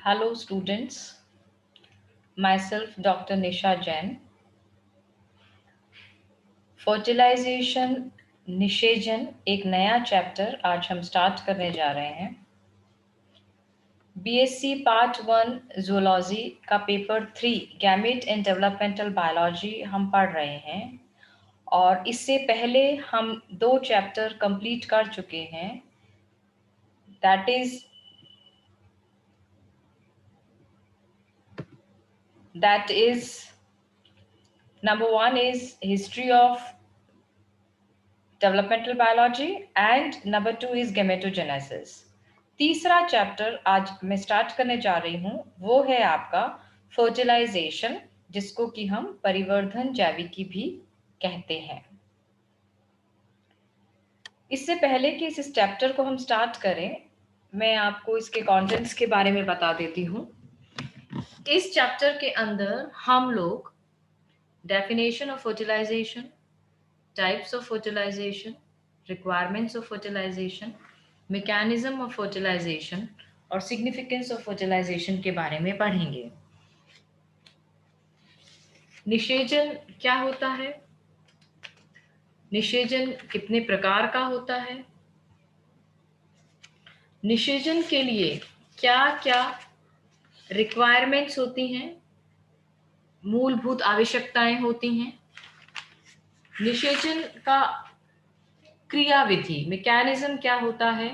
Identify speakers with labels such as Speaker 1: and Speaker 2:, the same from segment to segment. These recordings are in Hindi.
Speaker 1: Hello students, myself Dr. Nisha Jain. Fertilization निषेचन एक नया चैप्टर आज हम स्टार्ट करने जा रहे हैं। बीएससी पार्ट 1 जूलॉजी का paper 3 gamete and developmental biology हम पढ़ रहे हैं और इससे पहले हम 2 चैप्टर कंप्लीट कर चुके हैं। that is number 1 is history of developmental biology and number 2 is gametogenesis। तीसरा चैप्टर आज मैं स्टार्ट करने जा रही हूँ वो है आपका फर्टिलाइजेशन, जिसको कि हम परिवर्धन जैविकी भी कहते हैं। इससे पहले कि इस चैप्टर को हम स्टार्ट करें, मैं आपको इसके कंटेंट्स के बारे में बता देती हूँ। इस चैप्टर के अंदर हम लोग definition of fertilization, types of fertilization, requirements of fertilization, mechanism of fertilization और सिग्निफिकेंस ऑफ फर्टिलाइजेशन के बारे में पढ़ेंगे। निषेचन क्या होता है, निषेचन कितने प्रकार का होता है, निषेचन के लिए क्या क्या रिक्वायरमेंट्स होती हैं, मूलभूत आवश्यकताएं होती हैं, निषेचन का क्रियाविधि मैकेनिज्म क्या होता है,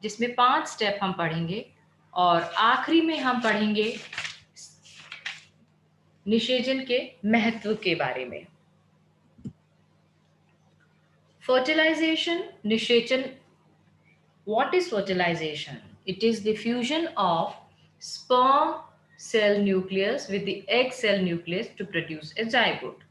Speaker 1: जिसमें 5 स्टेप हम पढ़ेंगे और आखिरी में हम पढ़ेंगे निषेचन के महत्व के बारे में। फर्टिलाइजेशन, निषेचन। What is fertilization? It is the fusion of sperm cell nucleus with the egg cell nucleus to produce a zygote।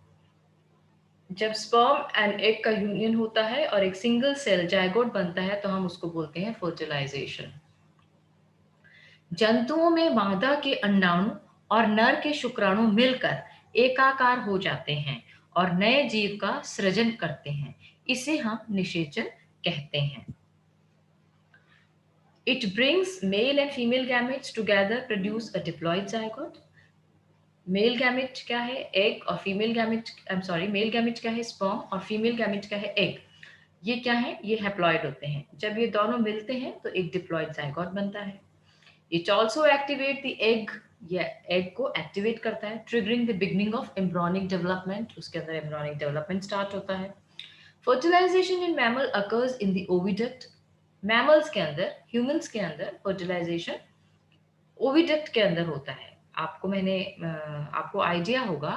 Speaker 1: जब स्पर्म एंड एग का यूनियन होता है और एक सिंगल सेल जायगोट बनता है तो हम उसको बोलते हैं फर्टिलाइजेशन। जंतुओं में मादा के अंडाणु और नर के शुक्राणु मिलकर एकाकार हो जाते हैं और नए जीव का सृजन करते हैं, इसे हम निषेचन कहते हैं। It brings male and female gametes together produce a diploid zygote। Male gamete क्या है, एग, और फीमेल गैमेट मेल गैमेट क्या है, स्पर्म, और फीमेल गैमेट क्या है, एग। ये क्या है, ये हैप्लॉइड होते हैं। जब ये दोनों मिलते हैं तो एक डिप्लॉइड जाइगोट बनता है। It also activate the egg, या एग को एक्टिवेट करता है, triggering the beginning of embryonic development. उसके अंदर एम्ब्रॉनिक डेवलपमेंट स्टार्ट होता है। Fertilization in mammal occurs in the oviduct. Mammals के अंदर, ह्यूमंस के अंदर फर्टिलाइजेशन ओविडक्ट के अंदर होता है। आपको आइडिया होगा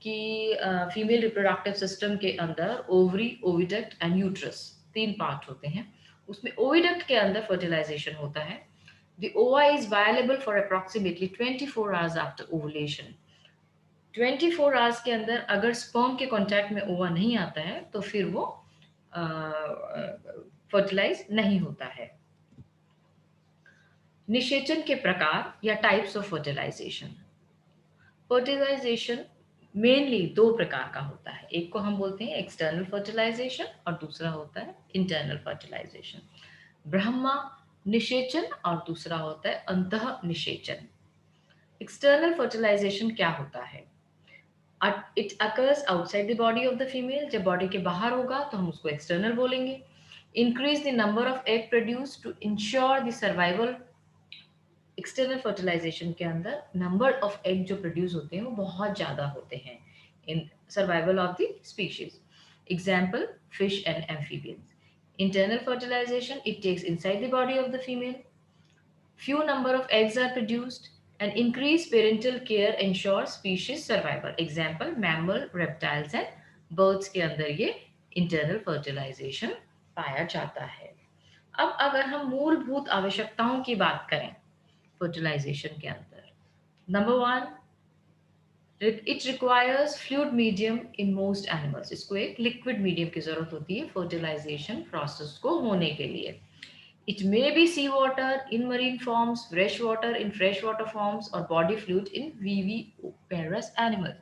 Speaker 1: कि फीमेल रिप्रोडक्टिव सिस्टम के अंदर ovary, oviduct and uterus 3 part होते हैं। उसमें ओविडक्ट के अंदर फर्टिलाइजेशन होता है। The ova is available for approximately 24 hours after ovulation. 24 hours के अंदर अगर स्पर्म के कांटेक्ट में ओवा नहीं आता है तो फिर वो फर्टिलाइज नहीं होता है। निषेचन के प्रकार या types of fertilization. Fertilization mainly 2 प्रकार का होता है। एक को हम बोलते हैं एक्सटर्नल फर्टिलाइजेशन और दूसरा होता है इंटरनल फर्टिलाइजेशन। ब्रह्मा निषेचन और दूसरा होता है अंतः निषेचन। एक्सटर्नल फर्टिलाइजेशन क्या होता है? It occurs outside the body of the female. जब बॉडी के बाहर होगा तो हम उसको एक्सटर्नल बोलेंगे। Increase the number of egg produce to ensure the survival. External fertilisation के अंदर नंबर ऑफ एग जो प्रोड्यूस होते हैं वो बहुत ज़्यादा होते हैं in survival of the species. Example fish and amphibians. Internal fertilisation, it takes inside the body of the female. few number of eggs are produced and increased parental care ensures species survival। example mammal, reptiles and birds के अंदर ये internal fertilization पाया जाता है। अब अगर हम मूलभूत आवश्यकताओं की बात करें फर्टिलाइजेशन के अंदर, number 1, it requires fluid medium in most animals. इसको एक लिक्विड मीडियम की जरूरत होती है फर्टिलाइजेशन प्रोसेस को होने के लिए। It may be seawater in marine forms, fresh water in freshwater forms और body fluid in viviparous animals।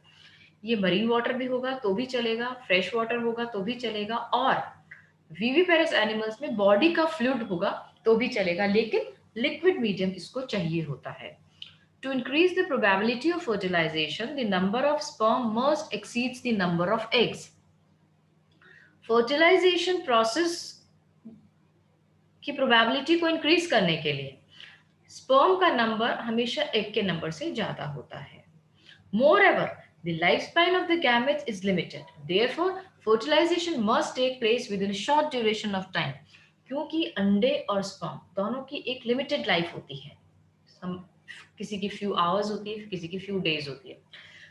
Speaker 1: ये मरीन वाटर भी होगा तो भी चलेगा, फ्रेश वाटर होगा तो भी चलेगा, और विविपेरस एनिमल्स में बॉडी का फ्लूइड होगा तो भी चलेगा, लेकिन लिक्विड मीडियम इसको चाहिए होता है। To increase the probability of fertilization, the number of sperm must exceeds the number of eggs. Fertilization process की प्रोबेबिलिटी को इंक्रीज करने के लिए स्पर्म का नंबर हमेशा एग के नंबर से ज्यादा होता है. Moreover, the lifespan of the gametes is limited. Therefore, fertilization must take place within a short duration of time. क्योंकि अंडे और स्पर्म दोनों की एक लिमिटेड लाइफ होती है. किसी की फ्यू आवर्स होती है, किसी की फ्यू डेज होती है.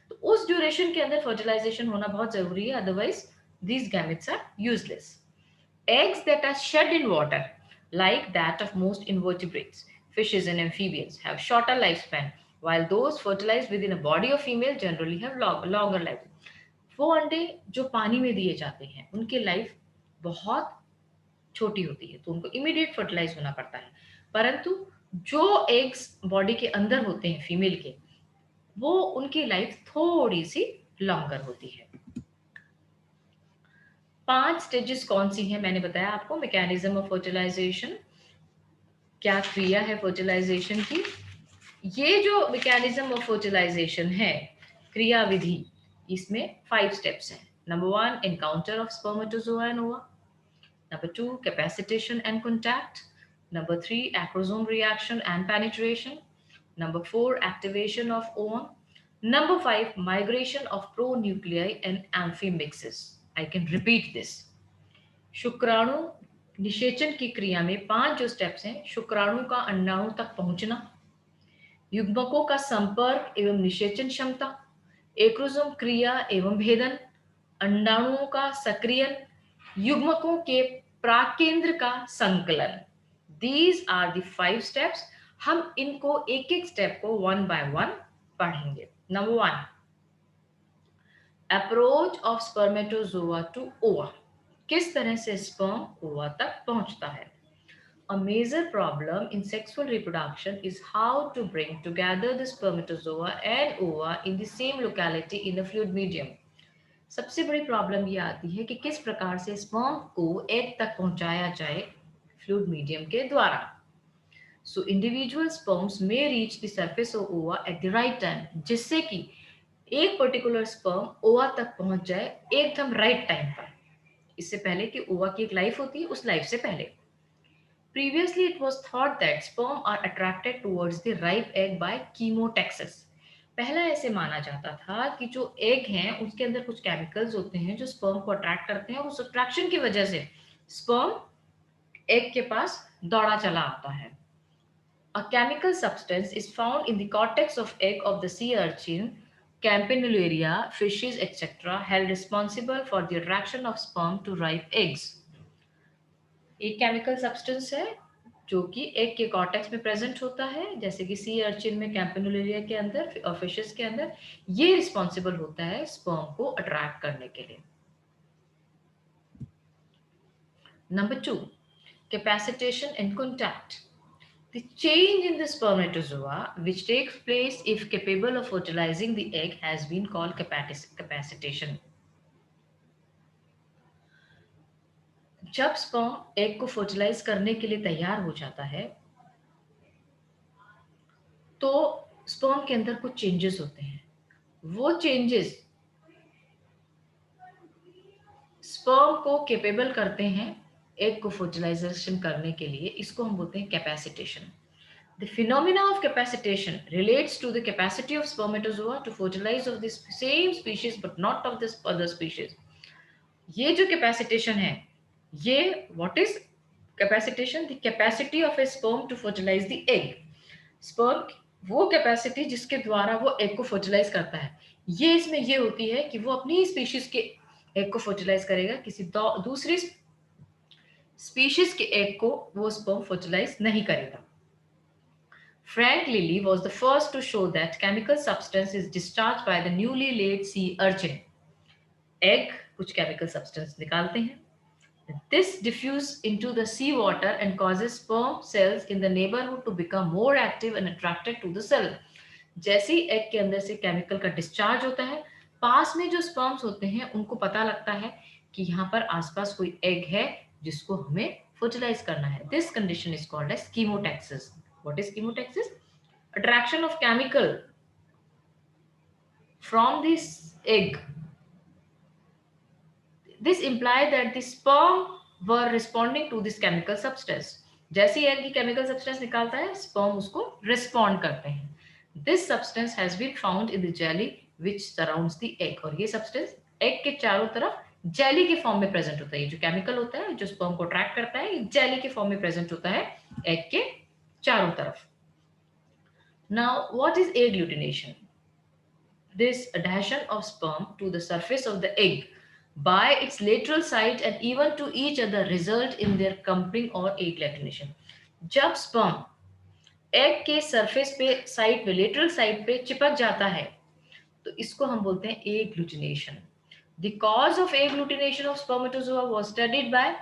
Speaker 1: तो उस ड्यूरेशन के अंदर फर्टिलाइजेशन होना बहुत जरूरी है, otherwise these gametes are useless. Eggs that are shed in water, like that of most invertebrates, fishes and amphibians, have shorter lifespan, while those fertilized within a body of female generally have longer life. वो अंडे जो पानी में दिए जाते हैं उनकी लाइफ बहुत छोटी होती है, तो उनको इमीडिएट फर्टिलाइज होना पड़ता है. परंतु जो एग्स बॉडी के अंदर होते हैं फीमेल के, वो उनकी लाइफ थोड़ी सी लॉन्गर होती है. 5 स्टेजेस कौन सी हैं मैंने बताया आपको. मैकेनिज्म ऑफ फर्टिलाइजेशन, क्या क्रिया है फर्टिलाइजेशन की. ये जो मैकेनिज्म ऑफ फर्टिलाइजेशन है, क्रिया विधि, इसमें 5 स्टेप्स हैं. Number 1, encounter of spermatozoa and ova. Number 2, capacitation and contact. Number 3, acrosome reaction and penetration. Number 4, activation of ovum. Number 5, migration of pronuclei and amphimixes. I can repeat this. शुक्राणु निषेचन की क्रिया में 5 जो स्टेप्स हैं. शुक्राणु का अंडाणु तक पहुंचना, युग्मकों का संपर्क एवं निषेचन क्षमता, एक्रोसोम क्रिया एवं भेदन, अंडाणुओं का सक्रियन, युग्मकों के प्राकेंद्र का संकलन. These are the 5 steps. हम इनको एक एक स्टेप को 1 by 1 पढ़ेंगे. Number 1, approach of spermatozoa to ova. किस तरह से स्पर्म ओवा तक पहुंचता है. A major problem in sexual reproduction is how to bring together the spermatozoa and ova in the same locality in a fluid medium. सबसे बड़ी प्रॉब्लम ये आती है कि किस प्रकार से स्पर्म को एग तक पहुंचाया जाए फ्लूइड मीडियम के द्वारा. So individual sperms may reach the surface of ova at the right time, जिससे कि एक पर्टिकुलर स्पर्म ओवा तक पहुंच जाए एकदम राइट टाइम पर. इससे पहले कि ओवा की एक लाइफ होती है, उस लाइफ से पहले. Previously, it was thought that sperm are attracted towards the ripe egg by chemotaxis. पहला ऐसे माना जाता था कि जो एग हैं उसके अंदर कुछ केमिकल्स होते हैं जो स्पर्म को अट्रैक्ट करते हैं, और उस अट्रैक्शन की वजह से स्पर्म एग के पास दौड़ा चला आता है. A chemical substance is found in the cortex of egg of the sea urchin, Campanularia, fishes, etc., held responsible for the attraction of sperm to ripe eggs. एक केमिकल सब्सटेंस है जो कि एग के कॉर्टेक्स में प्रेजेंट होता है, जैसे कि सी अर्चिन में, कैम्पेनुलेरिया के अंदर और फिशेस के अंदर. ये रिस्पॉन्सिबल होता है स्पर्म को अट्रैक्ट करने के लिए. Number 2, capacitation and contact. The change in the spermatozoa which takes place if capable of fertilizing the egg has been called capacitation. जब स्पर्म एग को फर्टिलाइज करने के लिए तैयार हो जाता है तो स्पर्म के अंदर कुछ चेंजेस होते हैं. वो चेंजेस स्पर्म को केपेबल करते हैं एग को फर्टिलाइजेशन करने के लिए. इसको हम बोलते हैं capacitation. The phenomena of capacitation relates to the capacity of spermatozoa to fertilize of the same species but not of this other species. ये जो कैपेसिटेशन है, ये what is capacitation? The capacity of a sperm to fertilize the egg. Sperm वो कैपेसिटी जिसके द्वारा वो एग को फर्टिलाइज करता है, ये इसमें ये होती है कि वो अपनी स्पीशीज के एग को फर्टिलाइज करेगा, किसी दूसरी स्पीशीज के एग को वो स्पर्म फर्टिलाइज नहीं करेगा. Frank Lilly was the first to show that chemical substance is discharged by the newly laid sea urchin. Egg कुछ chemical substance निकालते हैं. This diffuses into the sea water and causes sperm cells in the neighborhood to become more active and attracted to the cell. जैसे ही एग के अंदर से केमिकल का डिस्चार्ज होता है, पास में जो स्पर्म्स होते हैं उनको पता लगता है कि यहाँ पर आसपास कोई एग है जिसको हमें फर्टिलाइज करना है. This condition is called as chemotaxis. What is chemotaxis? attraction of chemical from this egg, this implies that the sperm were responding to this chemical substance. जैसे ही egg की chemical substance निकालता है, sperm उसको respond करते हैं। This substance has been found in the jelly which surrounds the egg, और ये substance egg के चारों तरफ जेली के फॉर्म में प्रेजेंट होता है। ये जो केमिकल होता है जो स्पर्म को अट्रैक्ट करता है, ये जेली के फॉर्म में प्रेजेंट होता है एग के चारों तरफ। Now what is agglutination? This adhesion of sperm to the surface of the egg by its lateral side and even to each other result in their clumping or agglutination. जब sperm egg के surface पे साइड पे लेटरल साइड पे चिपक जाता है तो इसको हम बोलते हैं agglutination. The cause of agglutination of spermatozoa was studied by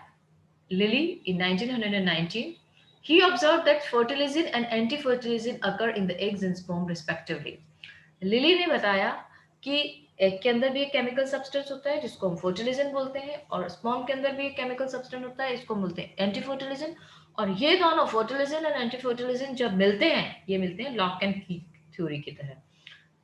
Speaker 1: Lilly in 1919. He observed that fertilizin and antifertilizin occur in the eggs and sperm respectively. Lily ने बताया कि एग के अंदर भी एक केमिकल सब्सटेंस होता है जिसको हम फर्टिलाइजन बोलते हैं, और स्पर्म के अंदर भी एक केमिकल सब्सटेंस होता है, इसको हम बोलते हैं एंटी फर्टिलाइजन। और ये दोनों फर्टिलाइजन और एंटी फर्टिलाइजन जब मिलते हैं, ये मिलते हैं लॉक एंड की थ्योरी की तरह,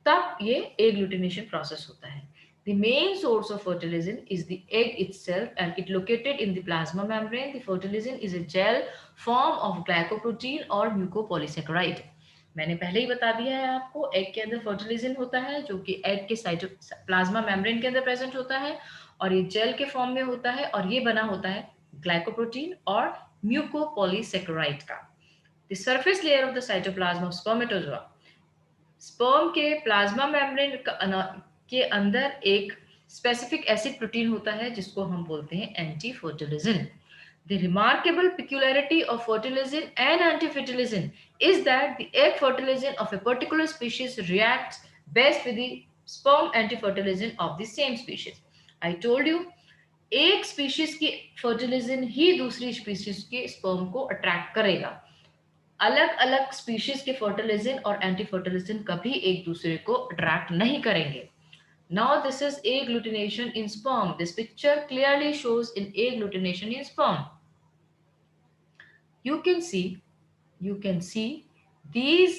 Speaker 1: तब ये एग्लूटिनेशन प्रोसेस होता है। The main source of fertilizin is the egg itself and it located in the plasma membrane. The fertilizin is a gel form of glycoprotein or mucopolysaccharide. मैंने पहले ही बता दिया है आपको, एग के अंदर फर्टिलाइजन होता है जो कि एग के साइटो प्लाज्मा मेम्ब्रेन के अंदर प्रेजेंट होता है और ये जेल के फॉर्म में होता है और ये बना होता है ग्लाइकोप्रोटीन और म्यूकोपॉलीसेकेराइड का। The surface layer of the cytoplasm of spermatozoa, sperm के प्लाज्मा मेम्ब्रेन के अंदर एक स्पेसिफिक एसिड प्रोटीन होता है जिसको हम बोलते हैं anti fertilizin. The remarkable peculiarity of fertilizin and antifertilizin is that the egg fertilizin of a particular species reacts best with the sperm antifertilizin of the same species. I told you, एक स्पीशीज की फर्टिलाइजन ही दूसरी स्पीशीज के स्पर्म को अट्रैक्ट करेगा। अलग अलग स्पीशीज के फर्टिलाइजन और एंटी फर्टिलाइजन कभी एक दूसरे को अट्रैक्ट नहीं करेंगे। Now this is agglutination in sperm. This picture clearly shows in agglutination in sperm. You can see these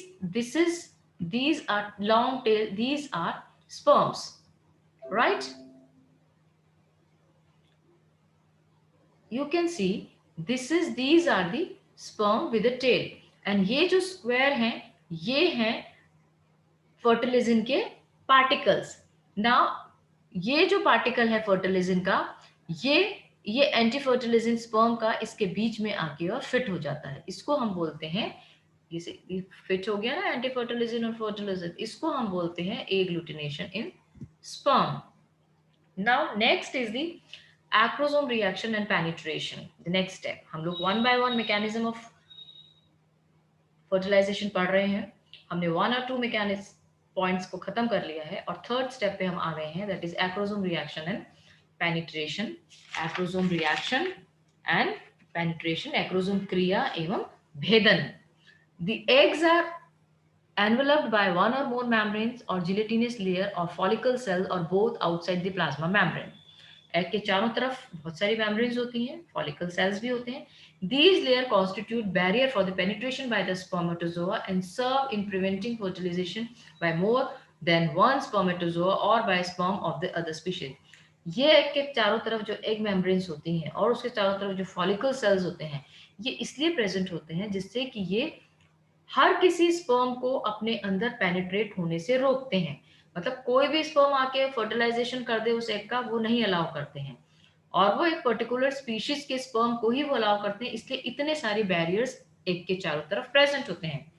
Speaker 1: are long tail, these are sperms, right? You can see these are the sperm with a tail, and ये जो स्क्वायर हैं ये हैं फर्टिलाइजन के पार्टिकल्स। नाउ ये जो पार्टिकल है फर्टिलाइजन का, ये एंटी फर्टिलाइजन स्पर्म का इसके बीच में आके और फिट हो जाता है, इसको हम बोलते हैं, ये फिट हो गया ना एंटी फर्टिलाइजन और फर्टिलाइजन, इसको हम बोलते हैं agglutination in sperm. Now next is the acrosome reaction and penetration. The next step, हम लोग one by one mechanism of fertilization पढ़ रहे हैं। हमने 1 और 2 मैकेनिज्म पॉइंट्स को खत्म कर लिया है और थर्ड स्टेप पे हम आ गए हैं, that is acrosome reaction and penetration. Acrosome reaction and penetration, acrosome क्रिया एवं भेदन। The eggs are enveloped by one or more membranes or gelatinous layer of follicle cells or both outside the plasma membrane. Egg के चारों तरफ बहुत सारी मेम्ब्रेन्स होती हैं, फॉलिकल सेल्स भी होते हैं। These layers constitute barrier for the penetration by the spermatozoa and serve in preventing fertilization by more than one spermatozoa or by sperm of the other species. ये एग के चारों तरफ जो एग मेम्ब्रेन्स होती हैं और उसके चारों तरफ जो फॉलिकल सेल्स होते हैं, ये इसलिए प्रेजेंट होते हैं जिससे कि ये हर किसी स्पर्म को अपने अंदर पेनिट्रेट होने से रोकते हैं। मतलब कोई भी स्पर्म आके फर्टिलाइजेशन कर दे उस एग का, वो नहीं अलाउ करते हैं, और वो एक पर्टिकुलर स्पीशीज के स्पर्म को ही वो अलाउ करते हैं, इसलिए इतने सारे बैरियर्स एग के चारों तरफ प्रेजेंट होते हैं।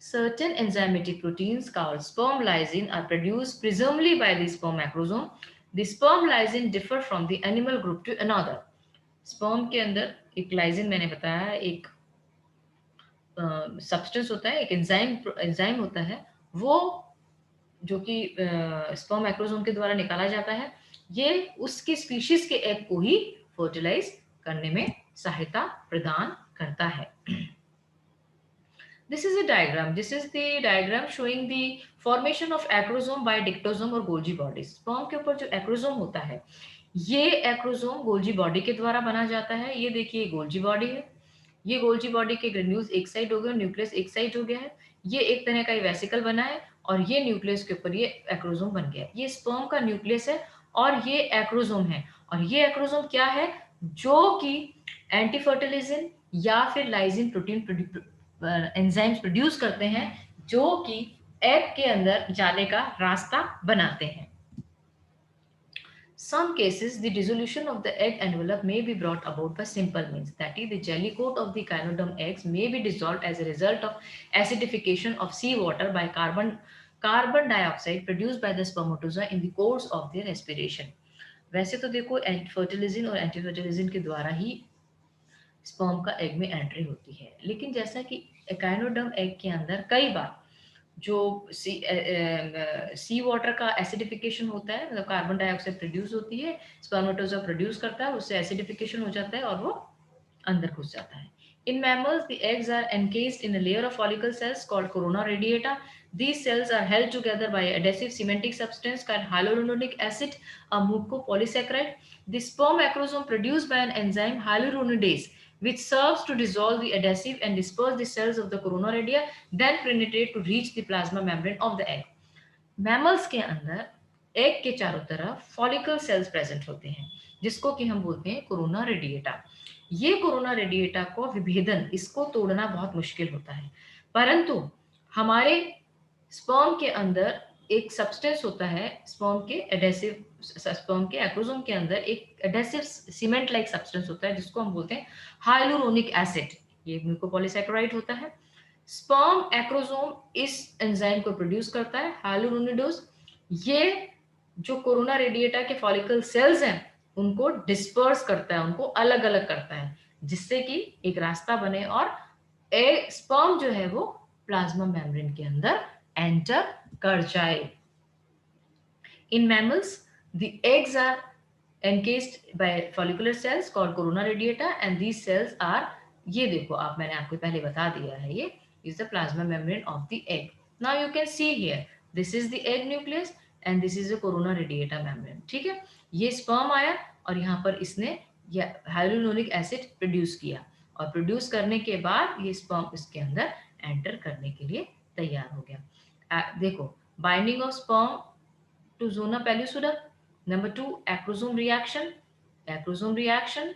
Speaker 1: Certain enzymatic proteins called sperm lysine are produced presumably by the sperm macrosome. The sperm lysine differ from the animal group to another. Sperm के अंदर एक लाइजिन, मैंने बताया, एक सब्सटेंस होता है, एक एंजाइम होता है, वो जो कि स्पर्म मैक्रोसोम के द्वारा निकाला जाता है, ये उसकी स्पीशीज के एग को ही फर्टिलाइज करने में सहायता प्रदान करता है। This is a diagram. This is the diagram showing the formation of acrosome by dictosome और गोल्जी बॉडी। स्पर्म के ऊपर जो एक्रोसोम होता है, ये एक्रोसोम गोल्जी बॉडी के द्वारा बना जाता है। ये देखिए गोल्जी बॉडी है, ये गोल्जी बॉडी के ग्रेन्यूल्स एक साइड हो गए, न्यूक्लियस एक साइड हो गया है। ये एक तरह का वेसिकल बना है और ये न्यूक्लियस के ऊपर ये एक्रोसोम बन गया। ये स्पर्म का न्यूक्लियस है और ये एक्रोसोम है, और ये एक्रोसोम क्या है, जो कि एंटी फर्टिलाइजिन या फिर लाइजिन प्रोटीन एंजाइम्स प्रोड्यूस करते हैं, जो कि एग के अंदर जाने का रास्ता बनाते हैं। Some cases, the dissolution of the egg envelope may be brought about by simple means. That is, the jelly coat of the gynoderm eggs may be dissolved as a result of acidification of seawater by carbon dioxide produced by the spermatozoa in the course of their respiration. वैसे तो देखो फर्टिलाइजिन और एंटी फर्टिलाइजिन के द्वारा ही स्पर्म का एग में एंट्री होती है, लेकिन जैसा कि एकाइनोडर्म एग के अंदर कई बार जो सी वाटर का एसिडिफिकेशन होता है, मतलब कार्बन डाइऑक्साइड प्रोड्यूस होती है, स्पर्मेटोजोआ प्रोड्यूस करता है, उससे एसिडिफिकेशन हो जाता है और वो अंदर घुस जाता है। In mammals, the eggs are encased in a layer of follicle cells called corona radiata. These cells are held together by adhesive cementing substance called hyaluronic acid, a mucopolysaccharide. The sperm acrosome produced by an enzyme hyaluronidase, which serves to dissolve the adhesive and disperse the cells of the corona radia, then penetrate to reach the plasma membrane of the egg. Mammals के अंदर एग के चारों तरफ फॉलिकल सेल्स प्रेजेंट होते हैं, जिसको कि हम बोलते हैं कोरोना रेडिएटा। ये कोरोना रेडिएटा को विभेदन, इसको तोड़ना बहुत मुश्किल होता है, परंतु हमारे स्पर्म के अंदर एक सब्सटेंस होता है, स्पर्म के एडेसिव, स्पर्म के एक्रोसोम के अंदर एक एडेसिव सीमेंट लाइक सब्सटेंस होता है, जिसको हम बोलते हैं हाइलुरोनिक एसिड। ये ग्लूकोपॉलीसैकेराइड होता है। स्पर्म एक्रोसोम इस एंजाइम को प्रोड्यूस करता है, हाइलुरोनिडोज। ये जो कोरोना रेडिएटा के फॉलिकल सेल्स हैं उनको डिस्पर्स करता है, उनको अलग अलग करता है, जिससे कि एक रास्ता बने और स्पर्म जो है वो प्लाज्मा मेम्ब्रेन के अंदर एंटर कर जाए। In mammals, the eggs are encased by follicular cells called corona radiata, and these cells are, ये देखो आप, मैंने आपको पहले बता दिया है, ये is the plasma membrane of the egg. Now you can see here, this is the egg nucleus and this is the corona radiata membrane. ठीक है, ये sperm आया और यहाँ पर इसने hyaluronic acid प्रोड्यूस किया, और प्रोड्यूस करने के बाद ये sperm इसके अंदर एंटर करने के लिए तैयार हो गया। देखो, binding of sperm to zona pellucida. Number 2, acrosome reaction. Acrosome reaction.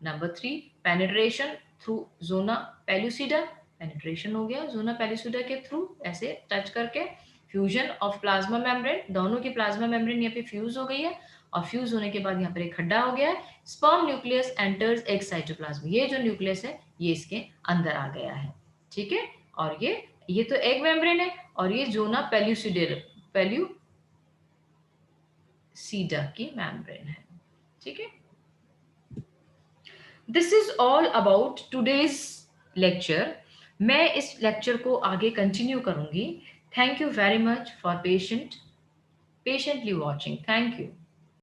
Speaker 1: Number 3, penetration through zona pellucida. Penetration हो गया जोना पेलिसुडा के थ्रू, ऐसे टच करके। फ्यूजन ऑफ प्लाज्मा मेम्ब्रेन, दोनों की प्लाज्मा मेम्ब्रेन यहाँ पे फ्यूज हो गई है, और फ्यूज होने के बाद यहाँ पर एक खड्डा हो गया है। Sperm nucleus enters egg cytoplasm, ये जो न्यूक्लियस है ये इसके अंदर आ गया है। ठीक है, और ये तो एग मेम्ब्रेन है, और ये जोना पेल्यूसिडा की मेम्ब्रेन है। ठीक है, this is all about today's lecture. मैं इस लेक्चर को आगे कंटिन्यू करूंगी। Thank you very much for patiently watching. Thank you.